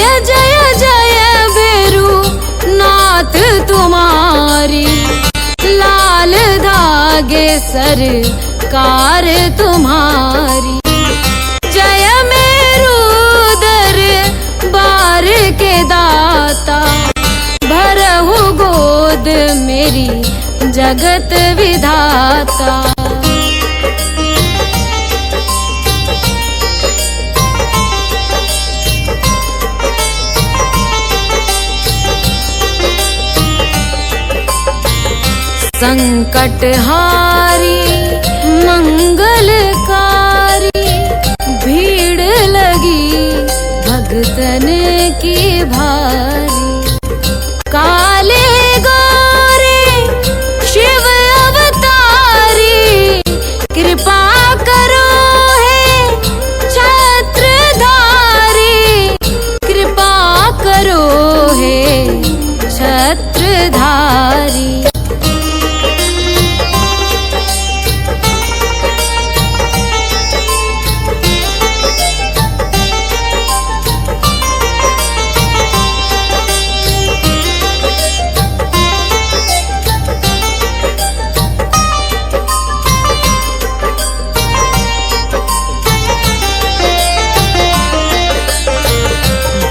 जय जय जय भैरू नाथ तुम्हारी, लाल धागे सरकार तुम्हारी। जय मेरू दरबार के दाता, भरहु गोद मेरी जगत विधाता। संकटहारी मंगलकारी, भीड़ लगी भगतन की भारी। काले गोरे शिव अवतारी, कृपा करो हे छत्रधारी, कृपा करो हे छत्रधारी।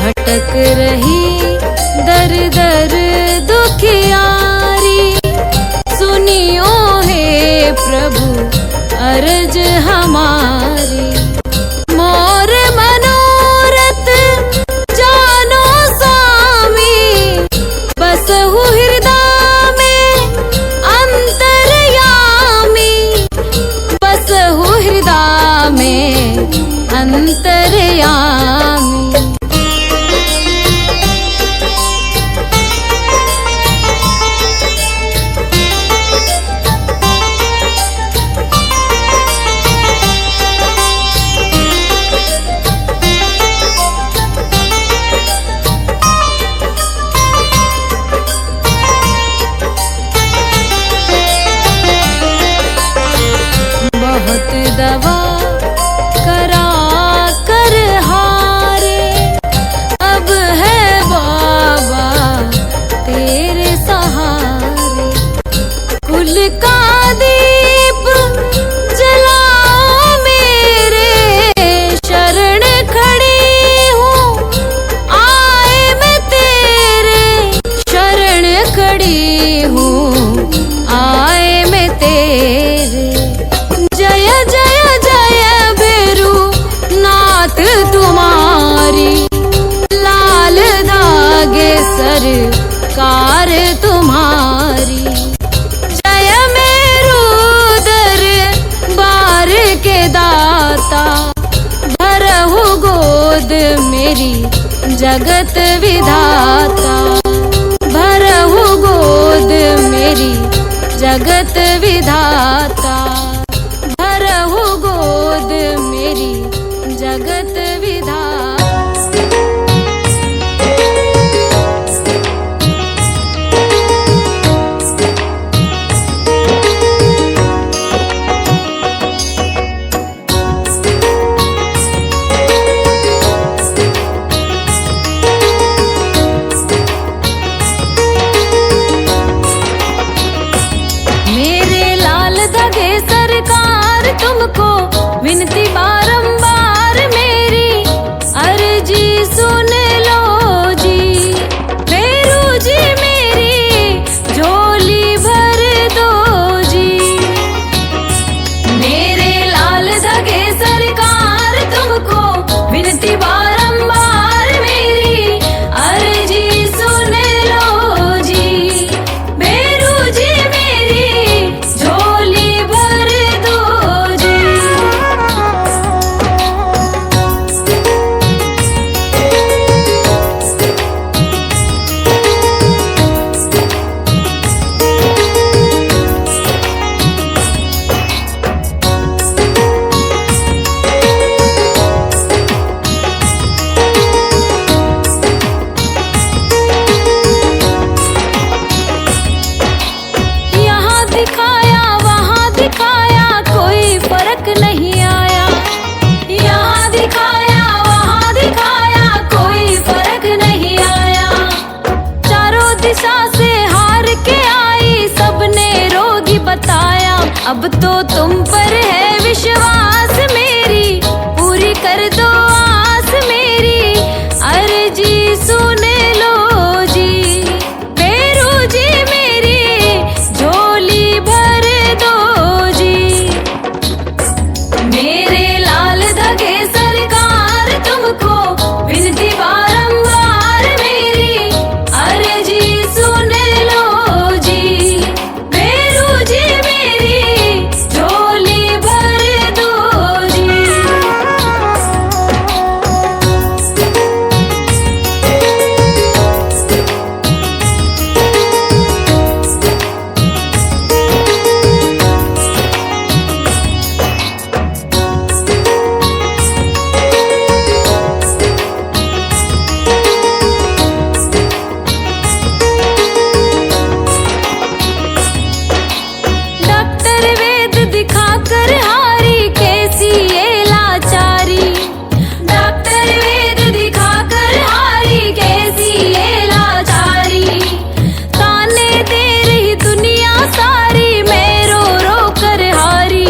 भटक रही दर दर दुखियारी, सुनियो हे प्रभु अर्ज हमारी। मोर मनोरथ जानो स्वामी, बसहु हृदय में अंतर्यामी, बसहु हृदय में अंतर्यामी। बहुत दवा करा कर हारे, अब है बाबा तेरे सहारे। कुल का दीप जलाओ मेरे, शरण खड़ी हूँ आए मैं तेरे, शरण खड़ी हूँ आए मैं तेरे। जय जय जय भैरू नाथ तुम्हारी, लाल धागे सरकार तुम्हारी। जय मेरू दरबार के दाता, भरहु गोद मेरी जगत विधाता, भरहु गोद मेरी जगत विधाता, भरहु गोद मेरी जगत विधाता। मेरे लाल धागे सरकार तुमको विनती बारंबार मेरी, अर्जी सुन लो जी। भैरू जी मेरी झोली भर दो जी। मेरे लाल धागे सरकार तुमको विनती बारंबार मेरी, अर्जी सुन लो जी। भैरू जी मेरी झोली भर दो जी। अब तो तुम पर है विश्वास मेरी, पूरी कर दो आस मेरी, अर्जी सुन लो जी। पेरू जी मेरी झोली भर दो जी। मेरे लाल धगे सरकार तुमको विनती बारंबार मेरी, अर्जी सुन लो जी। पेरू जी मेरी झोली भर दो जी। डॉक्टर वेद दिखाकर हारी कैसी ये लाचारी, डॉक्टर वेद दिखाकर हारी कैसी ये लाचारी। ताने दे रही दुनिया सारी, मैं रो रो कर हारी,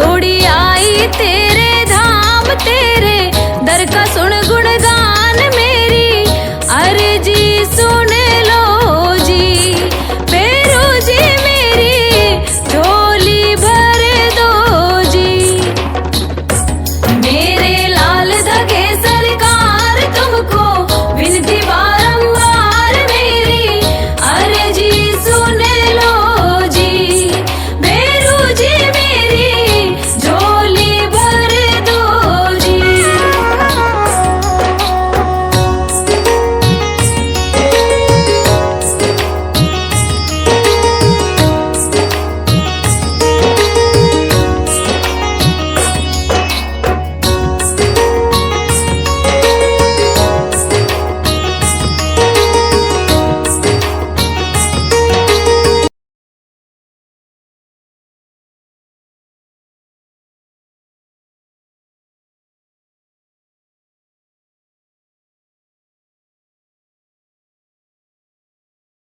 दौड़ी आई तेरे धाम तेरे दर का सुन गुणगान मेरी, अर्जी सुन लो जी। पेरू जी मेरी झोली भर दो जी। मेरे लाल धगे सरकार तुमको विनती बारंबार मेरी, अर्जी सुन लो जी। पेरू जी मेरी झोली भर दो जी।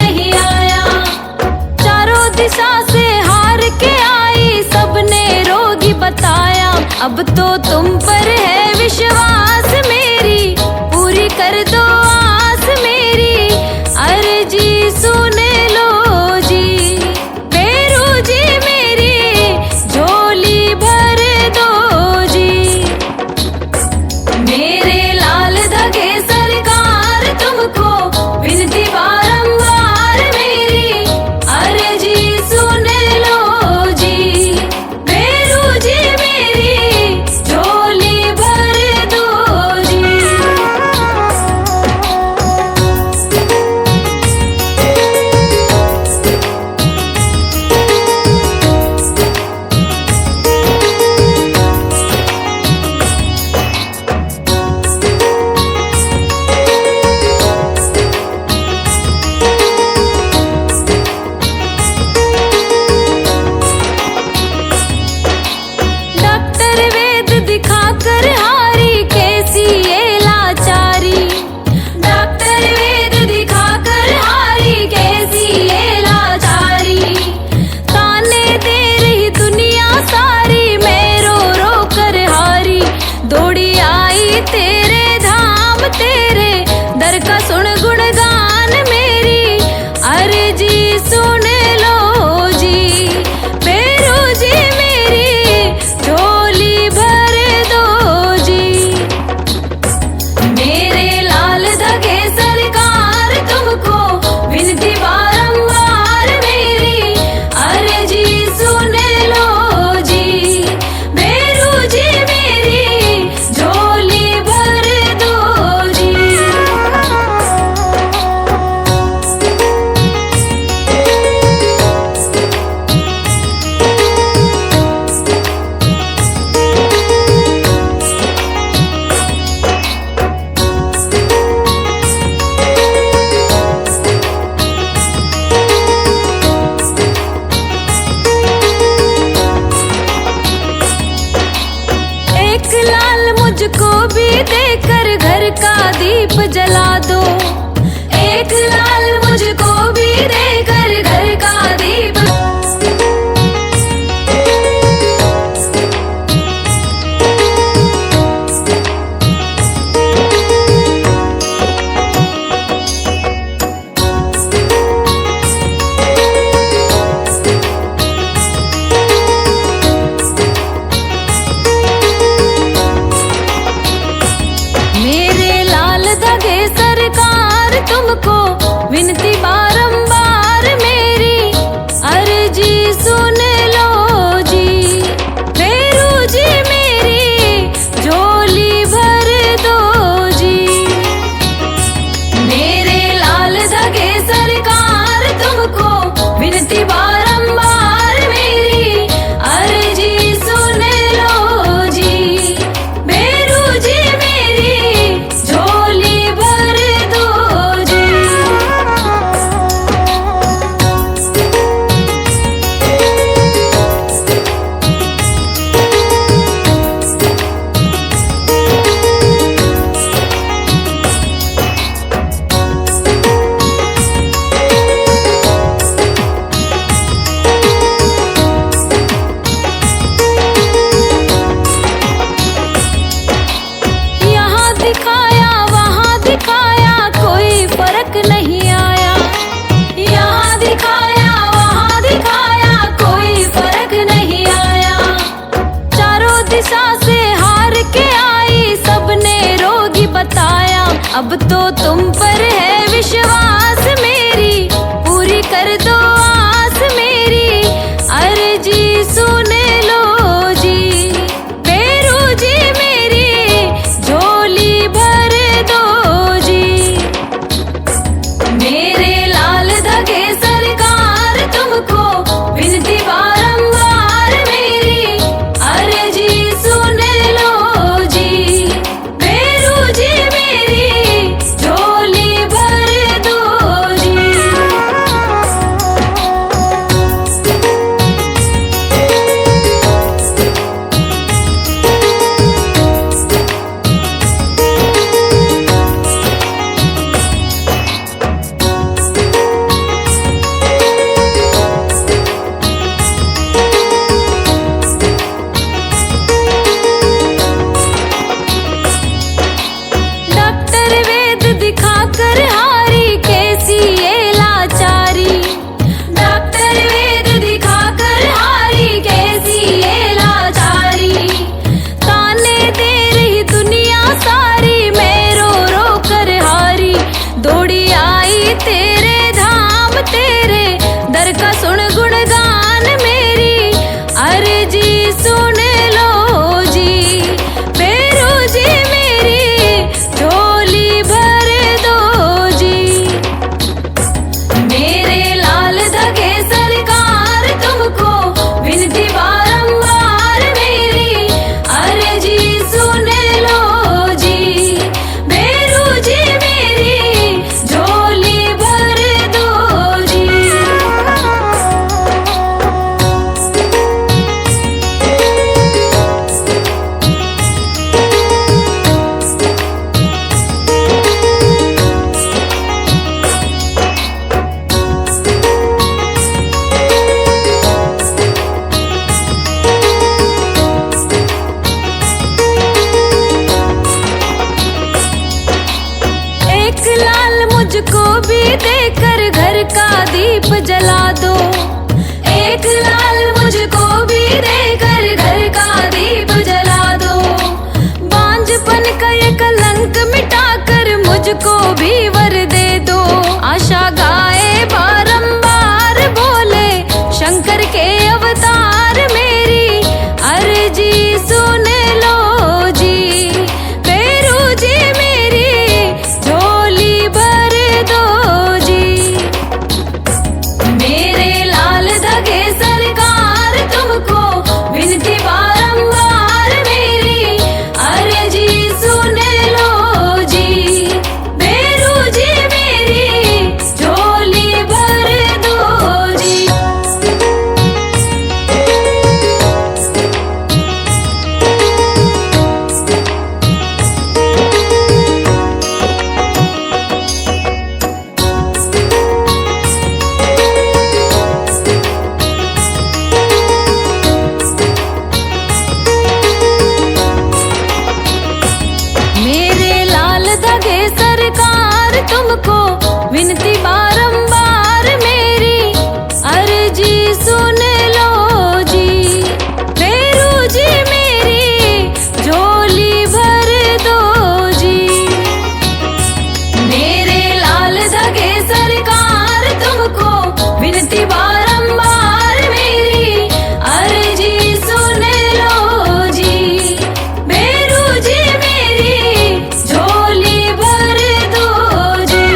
नहीं आया चारों दिशा से हार के आई, सबने रोगी बताया, अब तो तुम पर है विश्वास मेरी, पूरी कर दो आस मेरी, अर्जी सुन लो जी। पेरू जी मेरी झोली भर दो जी। मेरे लाल धगे सरकार तुमको विनती बारंबार मेरी, अर्जी सुन लो जी। पेरू जी मेरी झोली भर दो जी। डॉक्टर वेद दिखाकर हारी कैसी ये लाचारी, डॉक्टर वेद दिखाकर हारी कैसी ये लाचारी। ताने दे रही दुनिया सारी, मैं रो रो कर हारी, दौड़ी आई तेरे धाम तेरे दर का सुन गुणगान मेरी, अर्जी सुन लो जी। पेरू जी मेरी झोली भर दो जी। मेरे लाल धगे सरकार तुमको विनती बारंबार मेरी, अर्जी सुन लो जी। पेरू जी मेरी झोली भर दो जी। एक लाल मुझको भी देकर घर का दीप जला दो, एक लाल मुझको भी देकर घर का दीप। बताया, अब तो तुम पर है विश्वास मेरी, पूरी कर दो आस मेरी, अर्जी सुन लो जी। पेरू जी मेरी झोली भर दो जी। मेरे लाल धगे सरकार तुमको विनती बारंबार मेरी, अर्जी सुन लो जी। पेरू जी मेरी झोली भर दो जी। डॉक्टर वेद दिखाकर हारी कैसी ये लाचारी, डॉक्टर वेद दिखाकर हारी कैसी ये लाचारी। ताने दे रही दुनिया सारी, मैं रो रो कर हारी, दौड़ी आई तेरे धाम तेरे दर का सुन गुणगान मेरी, अर्जी सुन लो जी। पेरू जी मेरी झोली भर दो जी। मेरे लाल धगे सरकार तुमको विनती बारंबार मेरी, अर्जी सुन लो जी। पेरू जी मेरी झोली भर दो जी। एक लाल मुझको भी देकर घर का दीप जला दो, एक लाल मुझको भी देकर घर का दीप जला दो। बांझपन का ये कलंक मिटाकर मुझको भी वर दे दो, आशा गाए बारंबार बोले शंकर के अवतार मेरी, अर्जी सुन लो जी। पेरू जी मेरी झोली भर दो जी। मेरे लाल धगे सरकार तुमको विनती बारंबार मेरी, अर्जी सुन लो जी। पेरू जी मेरी झोली भर दो जी। मेरे लाल धगे सरकार तुमको विनती बारंबार मेरी, अर्जी सुन लो जी। पेरू जी मेरी झोली भर दो जी। मेरे लाल धगे सरकार तुमको विनती बारंबार मेरी, अर्जी सुन लो जी। पेरू जी मेरी झोली भर दो जी।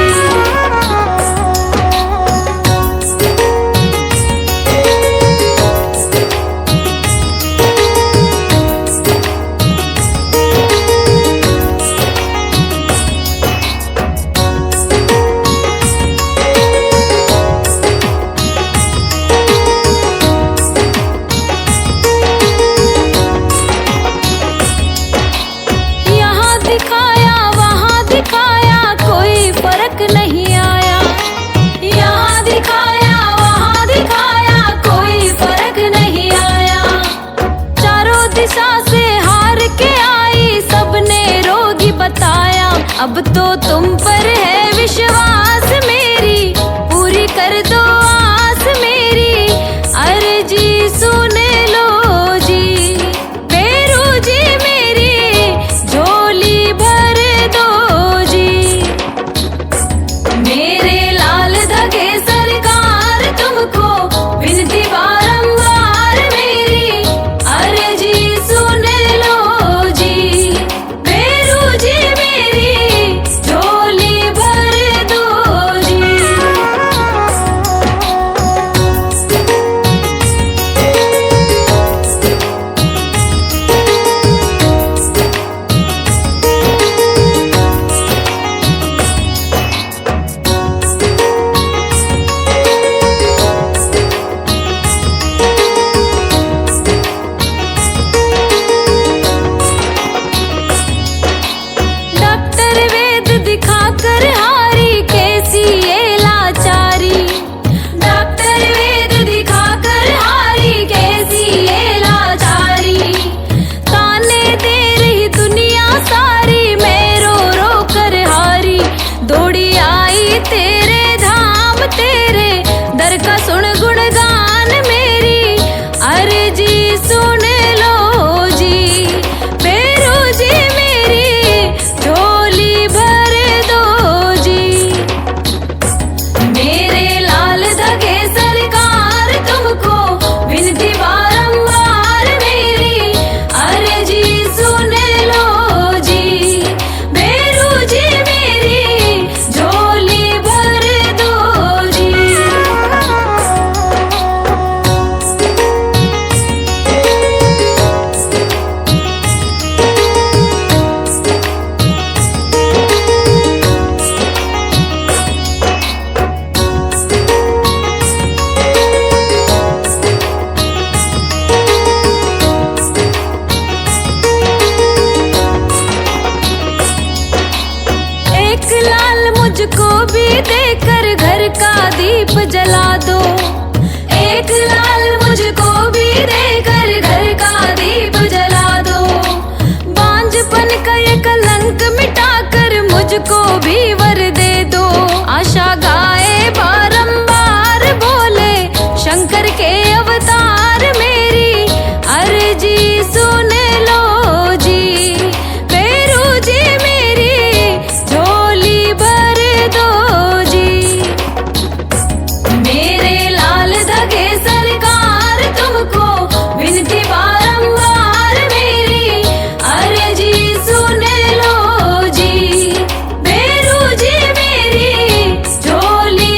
यहाँ दिखाया वहाँ दिखाया कोई फर्क नहीं आया, यहाँ दिखाया वहाँ दिखाया कोई फर्क नहीं आया। चारों दिशा से हार के आई सबने रोगी बताया, अब तो तुम पर है विश्वास मेरी, पूरी कर दो आस मेरी, अर्जी सुन लो जी। पेरू जी मेरी झोली भर दो जी। एक लाल मुझको भी देकर घर का दीप जला दो। एक लाल मुझको भी देकर घर का दीप जला दो। बांझपन का ये कलंक मिटाकर मुझको भी वर दे दो। आशा गाए बारंबार बोले शंकर के अवतार, मेरी अर्जी सुन लो जी। भैरू जी मेरी झोली भर दो जी। मेरे लाल धगे सरकार तुमको विनती बारंबार, मेरी अर्जी सुन लो जी। भैरू जी मेरी झोली।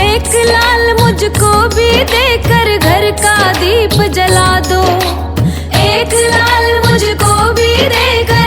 एक लाल मुझको भी देकर घर का दीप जला दो। एक लाल मुझको भी देकर